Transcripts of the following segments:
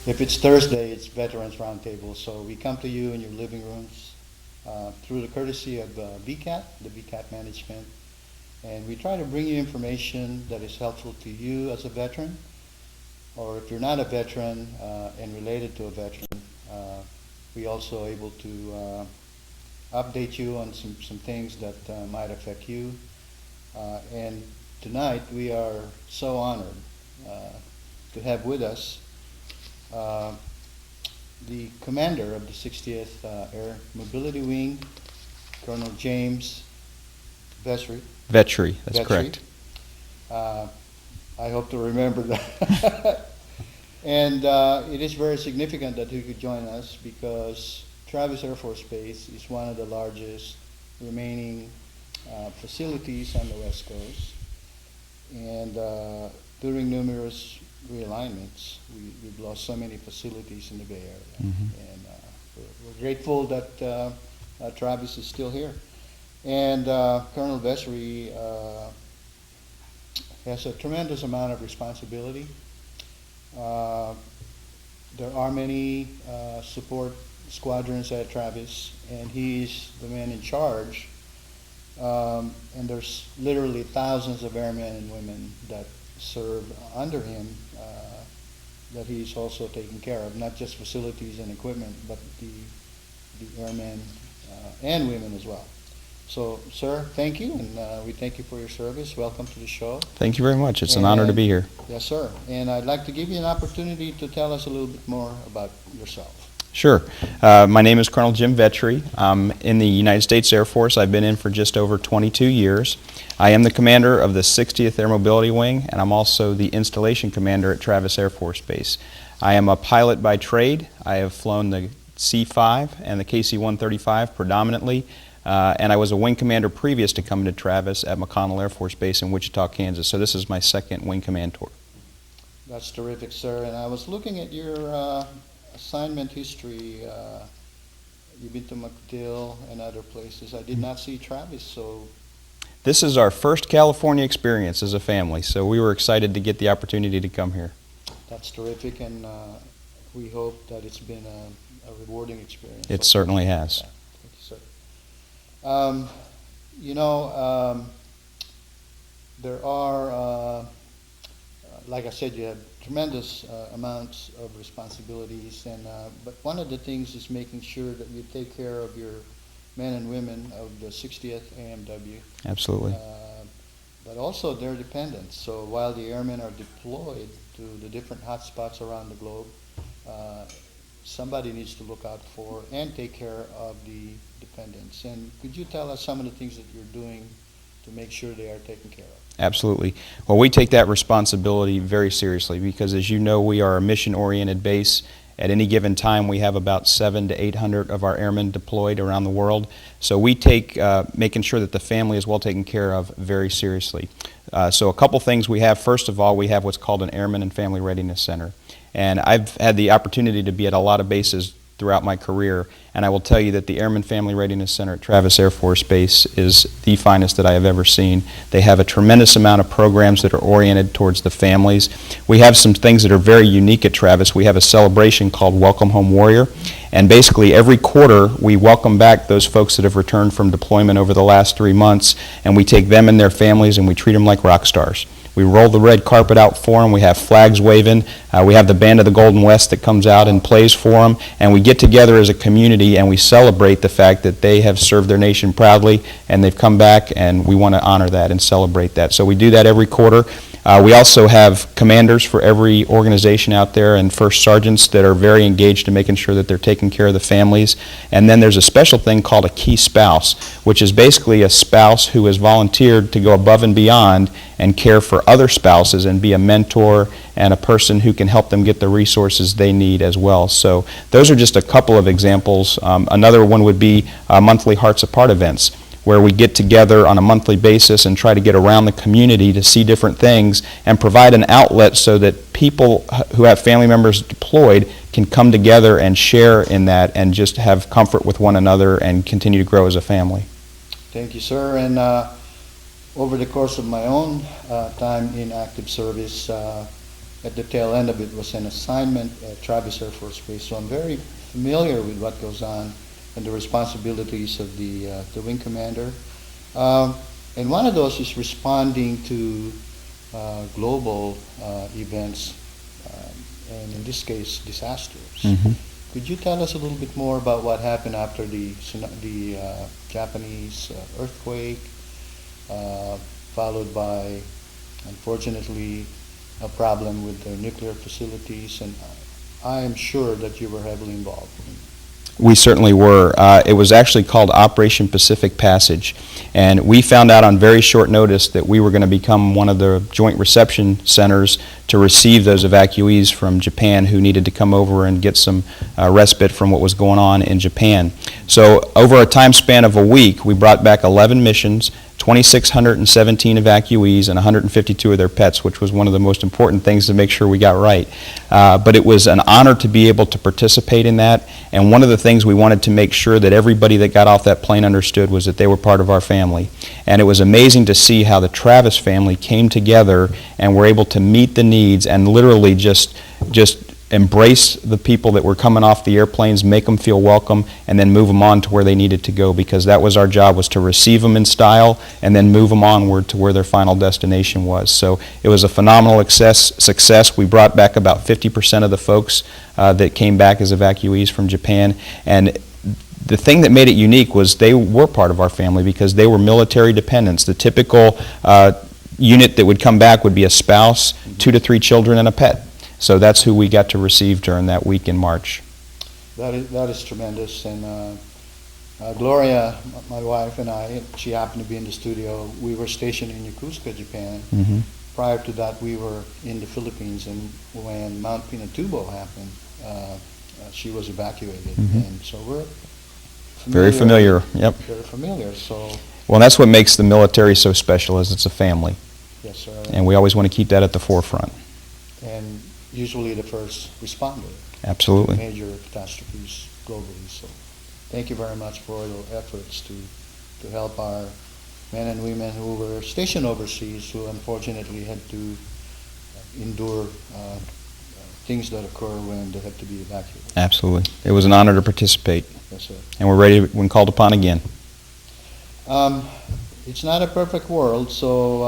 If it's Thursday, it's Veterans Roundtable. So we come to you in your living rooms through the courtesy of VCAT, the VCAT management, and we try to bring you information that is helpful to you as a veteran, or if you're not a veteran and related to a veteran, we also able to update you on some things that might affect you. And tonight we are so honored to have with us the commander of the 60th Air Mobility Wing, Colonel James Vetri. Vetri, that's correct. I hope to remember that. And it is very significant that he could join us because Travis Air Force Base is one of the largest remaining facilities on the West Coast. And during numerous realignments, we've lost so many facilities in the Bay Area. Mm-hmm. And we're grateful that Travis is still here. And Colonel Vetri has a tremendous amount of responsibility. There are many support squadrons at Travis, and he's the man in charge. And there's literally thousands of airmen and women that serve under him that he's also taking care of, not just facilities and equipment, but the airmen and women as well. So, sir, thank you, and we thank you for your service. Welcome to the show. Thank you very much. It's an honor to be here. Yes, sir. And I'd like to give you an opportunity to tell us a little bit more about yourself. Sure. My name is Colonel Jim Vetri. I'm in the United States Air Force. I've been in for just over 22 years. I am the commander of the 60th Air Mobility Wing, and I'm also the installation commander at Travis Air Force Base. I am a pilot by trade. I have flown the C-5 and the KC-135 predominantly. And I was a wing commander previous to coming to Travis at McConnell Air Force Base in Wichita, Kansas. So this is my second wing command tour. That's terrific, sir. And I was looking at your assignment history. You've been to MacDill and other places. I did not see Travis, so... This is our first California experience as a family, so we were excited to get the opportunity to come here. That's terrific, and we hope that it's been a rewarding experience. It certainly has. Thank you, sir. There are, like I said, you have tremendous amounts of responsibilities, and but one of the things is making sure that you take care of your men and women of the 60th AMW. Absolutely. But also their dependents. So while the airmen are deployed to the different hotspots around the globe, somebody needs to look out for and take care of the dependents. And could you tell us some of the things that you're doing to make sure they are taken care of? Absolutely. Well, we take that responsibility very seriously because, as you know, we are a mission-oriented base. At any given time, we have about 700 to 800 of our airmen deployed around the world. So we take making sure that the family is well taken care of very seriously. So a couple things we have. First of all, we have what's called an Airman and Family Readiness Center. And I've had the opportunity to be at a lot of bases throughout my career, and I will tell you that the Airman Family Readiness Center at Travis Air Force Base is the finest that I have ever seen. They have a tremendous amount of programs that are oriented towards the families. We have some things that are very unique at Travis. We have a celebration called Welcome Home Warrior, and basically every quarter we welcome back those folks that have returned from deployment over the last 3 months, and we take them and their families and we treat them like rock stars. We roll the red carpet out for them. We have flags waving. We have the Band of the Golden West that comes out and plays for them. And we get together as a community and we celebrate the fact that they have served their nation proudly and they've come back, and we want to honor that and celebrate that. So we do that every quarter. We also have commanders for every organization out there and first sergeants that are very engaged in making sure that they're taking care of the families. And then there's a special thing called a key spouse, which is basically a spouse who has volunteered to go above and beyond and care for other spouses and be a mentor and a person who can help them get the resources they need as well. So those are just a couple of examples. Another one would be monthly Hearts Apart events, where we get together on a monthly basis and try to get around the community to see different things and provide an outlet so that people who have family members deployed can come together and share in that and just have comfort with one another and continue to grow as a family. Thank you, sir. And over the course of my own time in active service, at the tail end of it was an assignment at Travis Air Force Base. So I'm very familiar with what goes on and the responsibilities of the wing commander. And one of those is responding to global events, and in this case, disasters. Mm-hmm. Could you tell us a little bit more about what happened after the Japanese earthquake, followed by, unfortunately, a problem with the nuclear facilities? And I am sure that you were heavily involved. We certainly were. It was actually called Operation Pacific Passage, and we found out on very short notice that we were going to become one of the joint reception centers to receive those evacuees from Japan who needed to come over and get some respite from what was going on in Japan. So over a time span of a week, we brought back 11 missions, 2,617 evacuees, and 152 of their pets, which was one of the most important things to make sure we got right. But it was an honor to be able to participate in that, and one of the things we wanted to make sure that everybody that got off that plane understood was that they were part of our family. And it was amazing to see how the Travis family came together and were able to meet the needs and literally just embrace the people that were coming off the airplanes, make them feel welcome, and then move them on to where they needed to go, because that was our job, was to receive them in style and then move them onward to where their final destination was. So it was a phenomenal success. We brought back about 50% of the folks that came back as evacuees from Japan, and the thing that made it unique was they were part of our family because they were military dependents. The typical unit that would come back would be a spouse, 2 to 3 children, and a pet. So that's who we got to receive during that week in March. That is tremendous. And Gloria, my wife, and I, she happened to be in the studio. We were stationed in Yokosuka, Japan. Mm-hmm. Prior to that, we were in the Philippines, and when Mount Pinatubo happened, she was evacuated. Mm-hmm. And so we're Very familiar, yep. Very familiar. So, well, that's what makes the military so special, is it's a family. yes, sir. And we always want to keep that at the forefront. And usually the first responder. Absolutely. To major catastrophes globally. So thank you very much for your efforts to help our men and women who were stationed overseas, who unfortunately had to endure things that occur when they have to be evacuated. Absolutely. It was an honor to participate. Yes, sir. And we're ready when called upon again. It's not a perfect world, so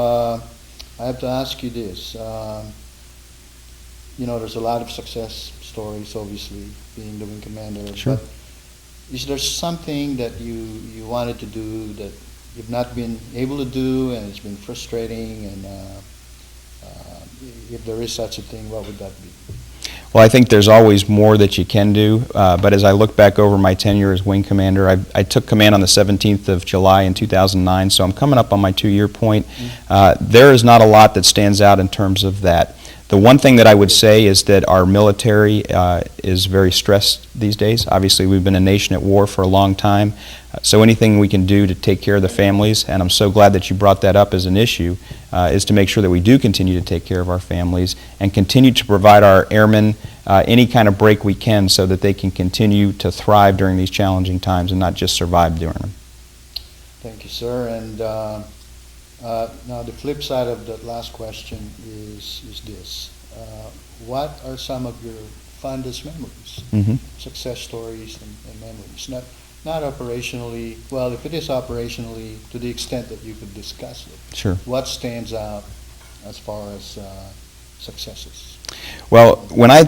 I have to ask you this. You know, there's a lot of success stories, obviously, being the wing commander. Sure. But is there something that you wanted to do that you've not been able to do, and it's been frustrating? And if there is such a thing, what would that be? Well, I think there's always more that you can do, but as I look back over my tenure as wing commander, I took command on the 17th of July in 2009, so I'm coming up on my 2-year point. There is not a lot that stands out in terms of that. The one thing that I would say is that our military is very stressed these days. Obviously, we've been a nation at war for a long time, so anything we can do to take care of the families, and I'm so glad that you brought that up as an issue, is to make sure that we do continue to take care of our families and continue to provide our airmen any kind of break we can so that they can continue to thrive during these challenging times and not just survive during them. Thank you, sir. And now the flip side of that last question is this. What are some of your fondest memories, Mm-hmm. success stories and memories? Not operationally, well, if it is operationally, to the extent that you could discuss it. Sure. What stands out as far as successes? Well, when I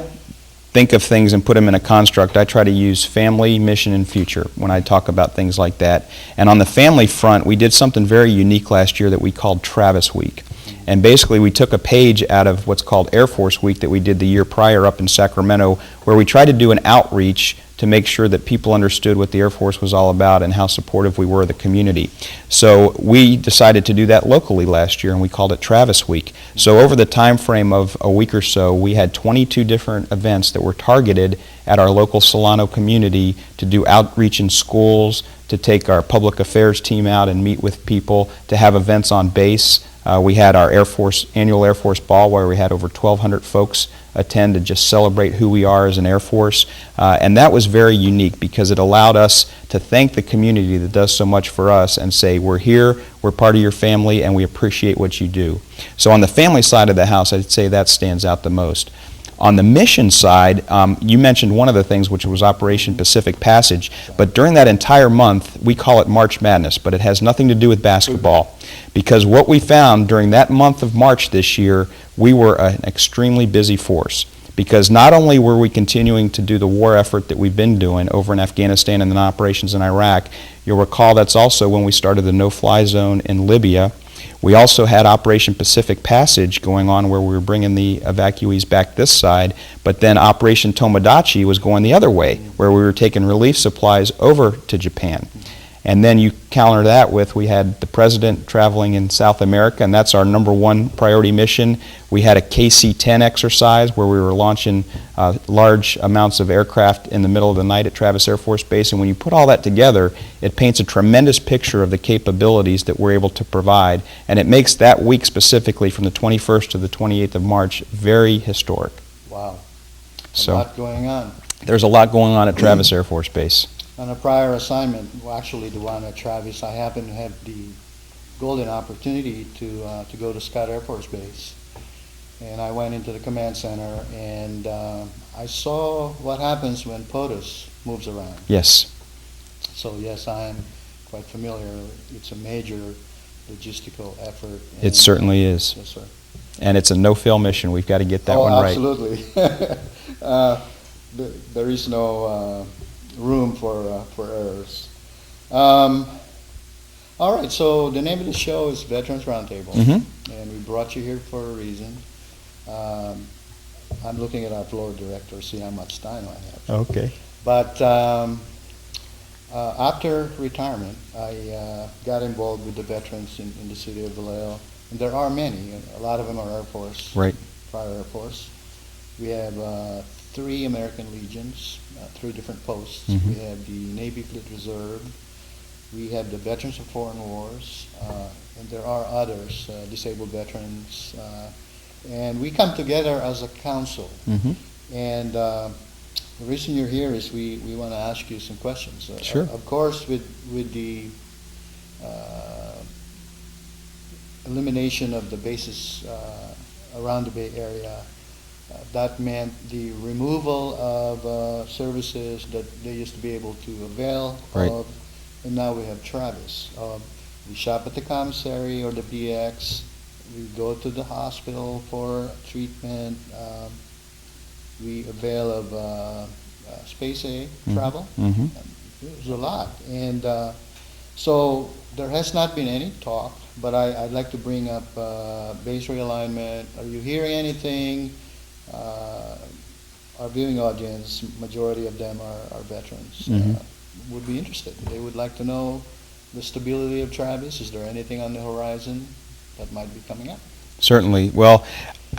think of things and put them in a construct, I try to use family, mission, and future when I talk about things like that. And on the family front, we did something very unique last year that we called Travis Week. And basically, we took a page out of what's called Air Force Week that we did the year prior up in Sacramento, where we tried to do an outreach to make sure that people understood what the Air Force was all about and how supportive we were of the community. So we decided to do that locally last year, and we called it Travis Week. So over the time frame of a week or so, we had 22 different events that were targeted at our local Solano community to do outreach in schools, to take our public affairs team out and meet with people, to have events on base. We had our annual Air Force Ball where we had over 1,200 folks attend to just celebrate who we are as an Air Force. And that was very unique because it allowed us to thank the community that does so much for us and say, we're here, we're part of your family, and we appreciate what you do. So on the family side of the house, I'd say that stands out the most. On the mission side, you mentioned one of the things, which was Operation Pacific Passage, but during that entire month, we call it March Madness, but it has nothing to do with basketball, because what we found during that month of March this year, we were an extremely busy force, because not only were we continuing to do the war effort that we've been doing over in Afghanistan and then operations in Iraq, you'll recall that's also when we started the no-fly zone in Libya. We also had Operation Pacific Passage going on where we were bringing the evacuees back this side, but then Operation Tomodachi was going the other way, where we were taking relief supplies over to Japan. And then you counter that with, we had the President traveling in South America, and that's our #1 priority mission. We had a KC-10 exercise where we were launching large amounts of aircraft in the middle of the night at Travis Air Force Base, and when you put all that together, it paints a tremendous picture of the capabilities that we're able to provide, and it makes that week specifically from the 21st to the 28th of March very historic. Wow. So, A lot going on. there's a lot going on at Travis Air Force Base. On a prior assignment, well, actually the one at Travis, I happened to have the golden opportunity to go to Scott Air Force Base. And I went into the command center, and I saw what happens when POTUS moves around. Yes. So yes, I am quite familiar. It's a major logistical effort. It certainly is. Yes, sir. And it's a no-fail mission. We've got to get that one right. Absolutely. There is no room for errors. All right, so the name of the show is Veterans Roundtable, and we brought you here for a reason. I'm looking at our floor director, see how much time I have. Okay. But after retirement, I got involved with the veterans in the city of Vallejo, and there are many. A lot of them are Air Force, Right. prior Air Force. We have 3 American Legions, 3 different posts. We have the Navy Fleet Reserve. We have the Veterans of Foreign Wars, and there are others, disabled veterans. And we come together as a council. And the reason you're here is we want to ask you some questions. Sure. Of course, with the elimination of the bases around the Bay Area, that meant the removal of services that they used to be able to avail of, and now we have Travis. We shop at the commissary or the BX. We go to the hospital for treatment. We avail of Space A travel. There's a lot. And so there has not been any talk, but I'd like to bring up base realignment. Are you hearing anything? Our viewing audience, majority of them are veterans, would be interested. They would like to know the stability of Travis. Is there anything on the horizon that might be coming up? Certainly. Well,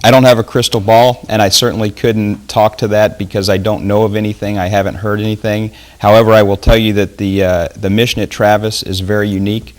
I don't have a crystal ball, and I certainly couldn't talk to that because I don't know of anything. I haven't heard anything. However, I will tell you that the mission at Travis is very unique.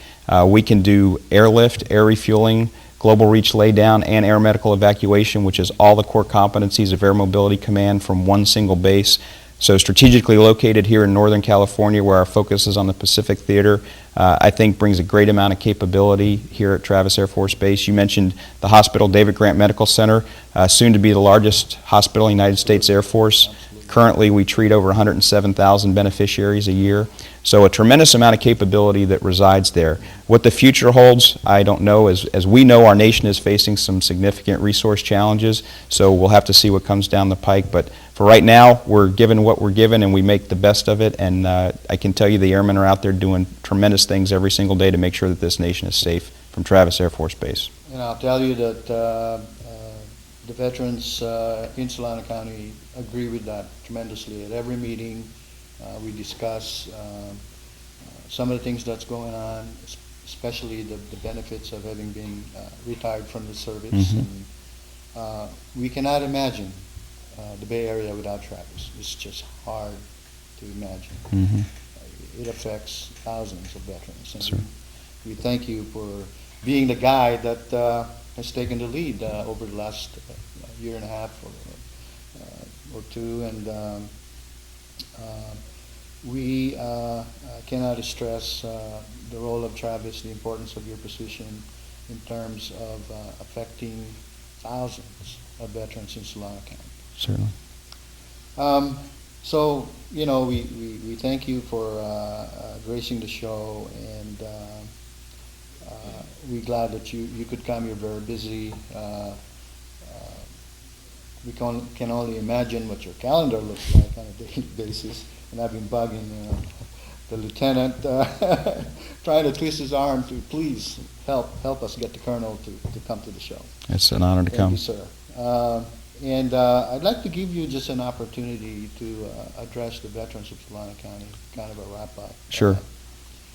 We can do airlift, air refueling, global reach laydown, and air medical evacuation, which is all the core competencies of Air Mobility Command from one single base. So strategically located here in Northern California, where our focus is on the Pacific Theater, I think brings a great amount of capability here at Travis Air Force Base. You mentioned the hospital, David Grant Medical Center, soon to be the largest hospital in the United States Air Force. Currently, we treat over 107,000 beneficiaries a year. So a tremendous amount of capability that resides there. What the future holds, I don't know. As we know, our nation is facing some significant resource challenges, so we'll have to see what comes down the pike. But for right now, we're given what we're given, and we make the best of it. And I can tell you the airmen are out there doing tremendous things every single day to make sure that this nation is safe from Travis Air Force Base. And I'll tell you that the veterans in Solano County agree with that tremendously. At every meeting, we discuss some of the things that's going on, especially the benefits of having been retired from the service. And, we cannot imagine the Bay Area without Travis. It's just hard to imagine. It affects thousands of veterans. And Sure. we thank you for being the guy that has taken the lead over the last year and a half or two, and we cannot stress the role of Travis, the importance of your position in terms of affecting thousands of veterans in Solano County. Certainly. So, you know, we thank you for gracing the show, and we're glad that you could come. You're very busy. We can only imagine what your calendar looks like on a daily basis, and I've been bugging the lieutenant, trying to twist his arm to please help us get the colonel to come to the show. It's an honor to Thank come. you, sir. And I'd like to give you just an opportunity to address the veterans of Solano County, kind of a wrap-up. Sure.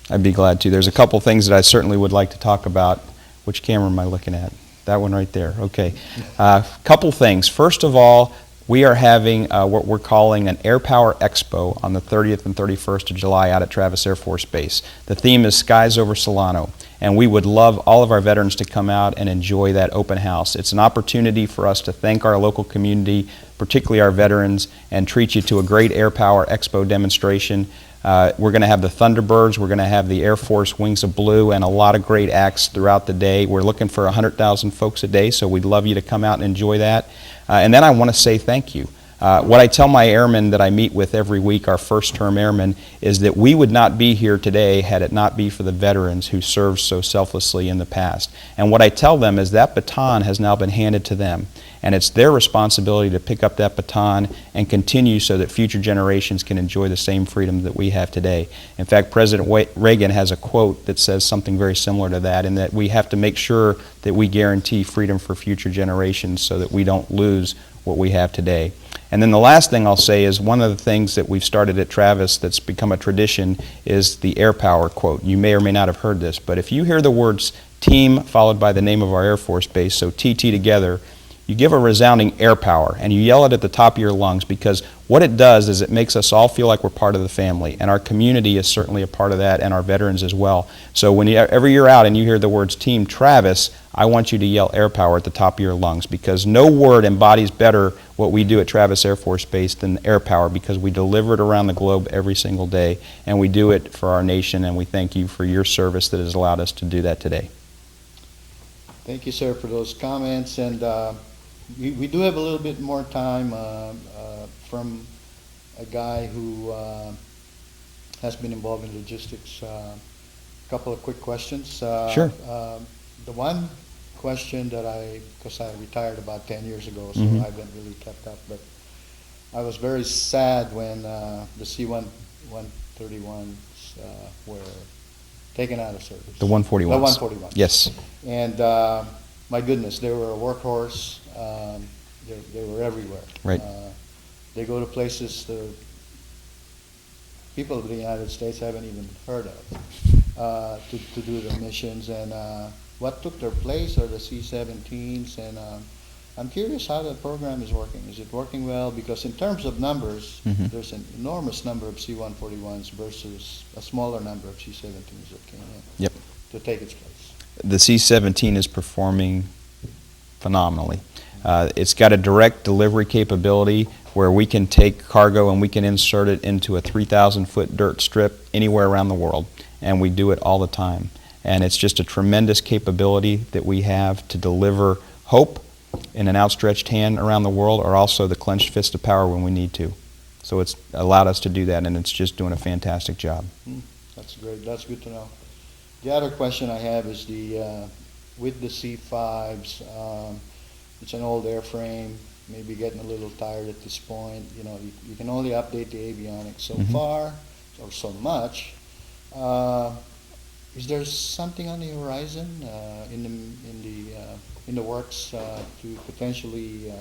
I'd be glad to. There's a couple things that I certainly would like to talk about. Which camera am I looking at? That one right there. Okay. Couple things. First of all, we are having what we're calling an Air Power Expo on the 30th and 31st of July out at Travis Air Force Base. The theme is Skies Over Solano, and we would love all of our veterans to come out and enjoy that open house. It's an opportunity for us to thank our local community, particularly our veterans, and treat you to a great Air Power Expo demonstration. We're going to have the Thunderbirds, we're going to have the Air Force Wings of Blue, and a lot of great acts throughout the day. We're looking for 100,000 folks a day, so we'd love you to come out and enjoy that. And then I want to say thank you. What I tell my airmen that I meet with every week, our first-term airmen, is that we would not be here today had it not be for the veterans who served so selflessly in the past. And what I tell them is that baton has now been handed to them, and it's their responsibility to pick up that baton and continue so that future generations can enjoy the same freedom that we have today. In fact, President Reagan has a quote that says something very similar to that, in that we have to make sure that we guarantee freedom for future generations so that we don't lose what we have today. And then the last thing I'll say is one of the things that we've started at Travis that's become a tradition is the Air Power quote. You may or may not have heard this, but if you hear the words team followed by the name of our Air Force Base, so TT together, you give a resounding air power and you yell it at the top of your lungs, because what it does is it makes us all feel like we're part of the family, and our community is certainly a part of that, and our veterans as well. So whenever you're out and you hear the words Team Travis, I want you to yell air power at the top of your lungs, because no word embodies better what we do at Travis Air Force Base than air power, because we deliver it around the globe every single day, and we do it for our nation, and we thank you for your service that has allowed us to do that today. Thank you, sir, for those comments. And we do have a little bit more time from a guy who has been involved in logistics. A couple of quick questions. Sure. The one question that because I retired about 10 years ago, so I haven't really kept up, but I was very sad when the C-131s were taken out of service. The 141s. The 141s. Yes. And my goodness, they were a workhorse. They were everywhere. Right. They go to places the people of the United States haven't even heard of to do their missions. And what took their place are the C-17s. And I'm curious how that program is working. Is it working well? Because in terms of numbers, there's an enormous number of C-141s versus a smaller number of C-17s that came in to take its place. The C-17 is performing phenomenally. It's got a direct delivery capability where we can take cargo and we can insert it into a 3,000-foot dirt strip anywhere around the world, and we do it all the time. And it's just a tremendous capability that we have to deliver hope in an outstretched hand around the world, or also the clenched fist of power when we need to. So it's allowed us to do that, and it's just doing a fantastic job. That's great. That's good to know. The other question I have is with the C-5s, it's an old airframe, maybe getting a little tired at this point. You know, you can only update the avionics so far, or so much. Is there something on the horizon in the works to potentially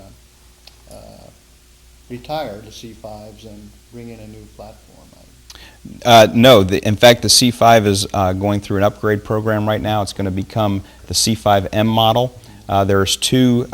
retire the C-5s and bring in a new platform? No. In fact, the C-5 is going through an upgrade program right now. It's going to become the C-5M model. There's two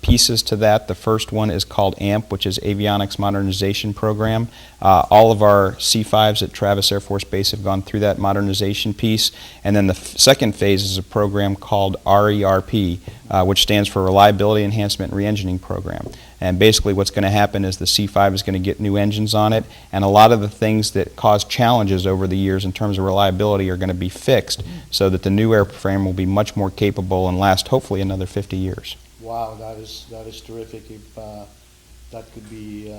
pieces to that. The first one is called AMP, which is Avionics Modernization Program. All of our C-5s at Travis Air Force Base have gone through that modernization piece. And then the second phase is a program called RERP, which stands for Reliability Enhancement Re-engineering Program. And basically what's going to happen is the C-5 is going to get new engines on it, and a lot of the things that caused challenges over the years in terms of reliability are going to be fixed so that the new airframe will be much more capable and last hopefully another 50 years. Wow, that is terrific if that could be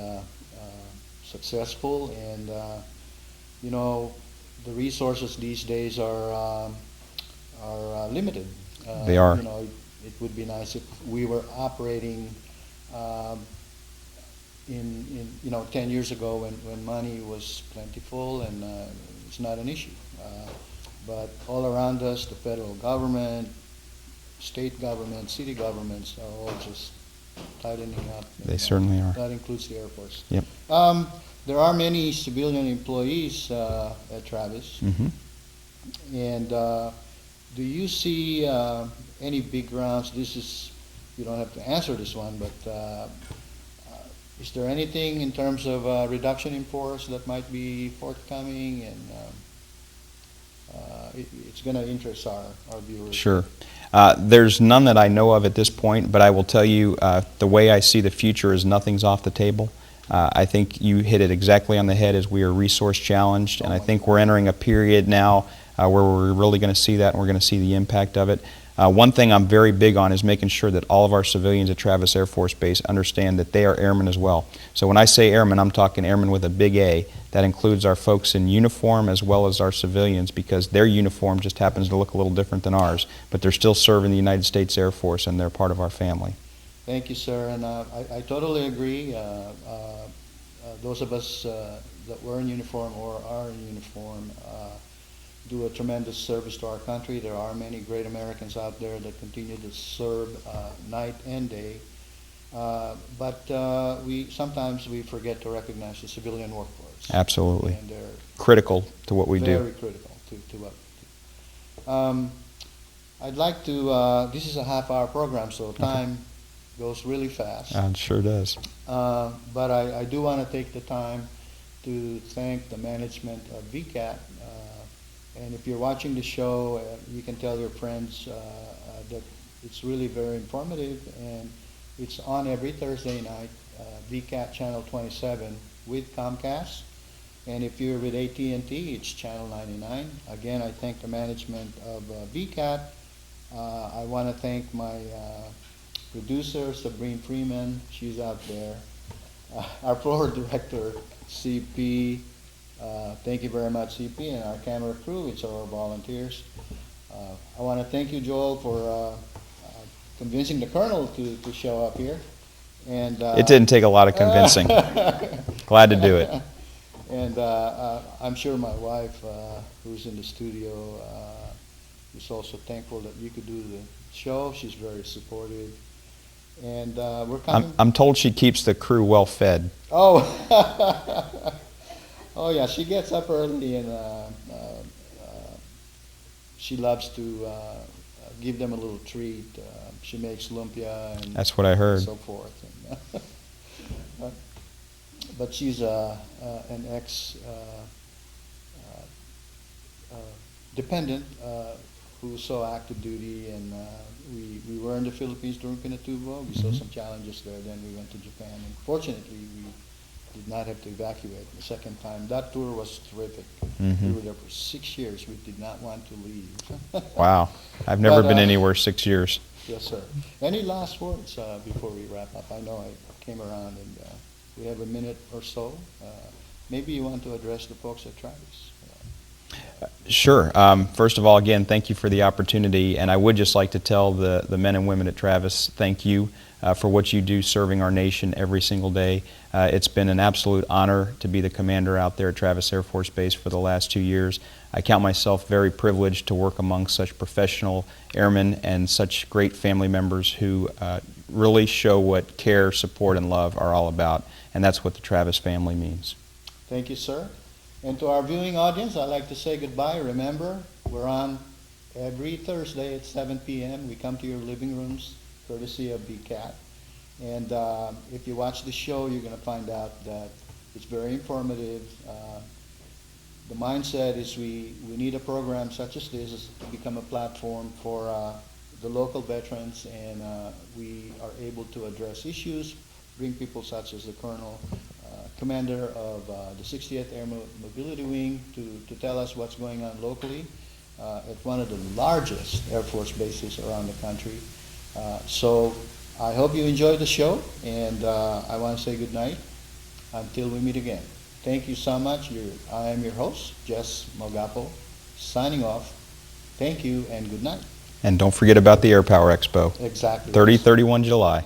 successful. And you know, the resources these days are limited. They are. You know, it would be nice if we were operating in 10 years ago when money was plentiful and it's not an issue. But all around us, the federal government, state government, city governments are all just tightening up. They certainly are. That includes the Air Force. Yep. There are many civilian employees at Travis. Mm-hmm. And do you see any big rounds? You don't have to answer this one, but is there anything in terms of reduction in force that might be forthcoming? And it's going to interest our viewers. Sure. There's none that I know of at this point, but I will tell you the way I see the future is nothing's off the table. I think you hit it exactly on the head as we are resource challenged, and I think we're entering a period now where we're really going to see that and we're going to see the impact of it. One thing I'm very big on is making sure that all of our civilians at Travis Air Force Base understand that they are airmen as well. So when I say airmen, I'm talking airmen with a big A. That includes our folks in uniform as well as our civilians, because their uniform just happens to look a little different than ours, but they're still serving the United States Air Force and they're part of our family. Thank you, sir, and I totally agree. Those of us that were in uniform or are in uniform do a tremendous service to our country. There are many great Americans out there that continue to serve night and day. But sometimes we forget to recognize the civilian workforce. Absolutely. And they're critical to what we do. Very critical to what we do. I'd like to, this is a half-hour program, so time goes really fast. It sure does. But I do want to take the time to thank the management of VCAT. And if you're watching the show, you can tell your friends that it's really very informative, and it's on every Thursday night, VCAT Channel 27 with Comcast. And if you're with AT&T, it's Channel 99. Again, I thank the management of VCAT. I want to thank my producer, Sabrine Freeman. She's out there. Our floor director, CP. Thank you very much, CP, and our camera crew. It's our volunteers. I want to thank you, Joel, for convincing the Colonel to show up here. And it didn't take a lot of convincing. Glad to do it. And I'm sure my wife, who's in the studio, is also thankful that you could do the show. She's very supportive. And we're coming. I'm told she keeps the crew well fed. Oh. Oh yeah, she gets up early and she loves to give them a little treat. She makes lumpia and that's what I heard. so forth. But she's an ex dependent who's so active duty, and we were in the Philippines during Pinatubo. We saw some challenges there. Then we went to Japan, and fortunately we did not have to evacuate the second time. That tour was terrific. We were there for 6 years. We did not want to leave. Wow. I've never been anywhere 6 years. Yes, sir. Any last words before we wrap up? I know I came around and we have a minute or so. Maybe you want to address the folks at Travis. Sure. First of all, again, thank you for the opportunity, and I would just like to tell the men and women at Travis, thank you for what you do serving our nation every single day. It's been an absolute honor to be the commander out there at Travis Air Force Base for the last 2 years. I count myself very privileged to work among such professional airmen and such great family members who really show what care, support, and love are all about, and that's what the Travis family means. Thank you, sir. And to our viewing audience, I'd like to say goodbye. Remember, we're on every Thursday at 7 p.m. We come to your living rooms, courtesy of VCAT. And if you watch the show, you're going to find out that it's very informative. The mindset is we need a program such as this to become a platform for the local veterans, and we are able to address issues, bring people such as the Colonel, Commander of the 60th Air Mobility Wing to tell us what's going on locally at one of the largest Air Force bases around the country. So I hope you enjoyed the show, and I want to say good night until we meet again. Thank you so much. I am your host, Jess Malgapo, signing off. Thank you and good night. And don't forget about the Air Power Expo. Exactly. 30-31 July.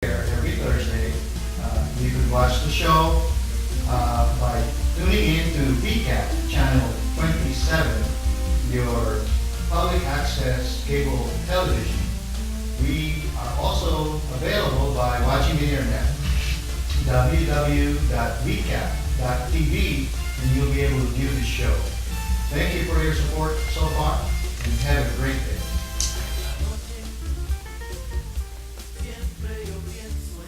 Every Thursday, you can watch the show by tuning in to VCAT channel 27, your public access cable television. We are also available by watching the internet, www.vcat.tv, and you'll be able to view the show. Thank you for your support so far, and have a great day.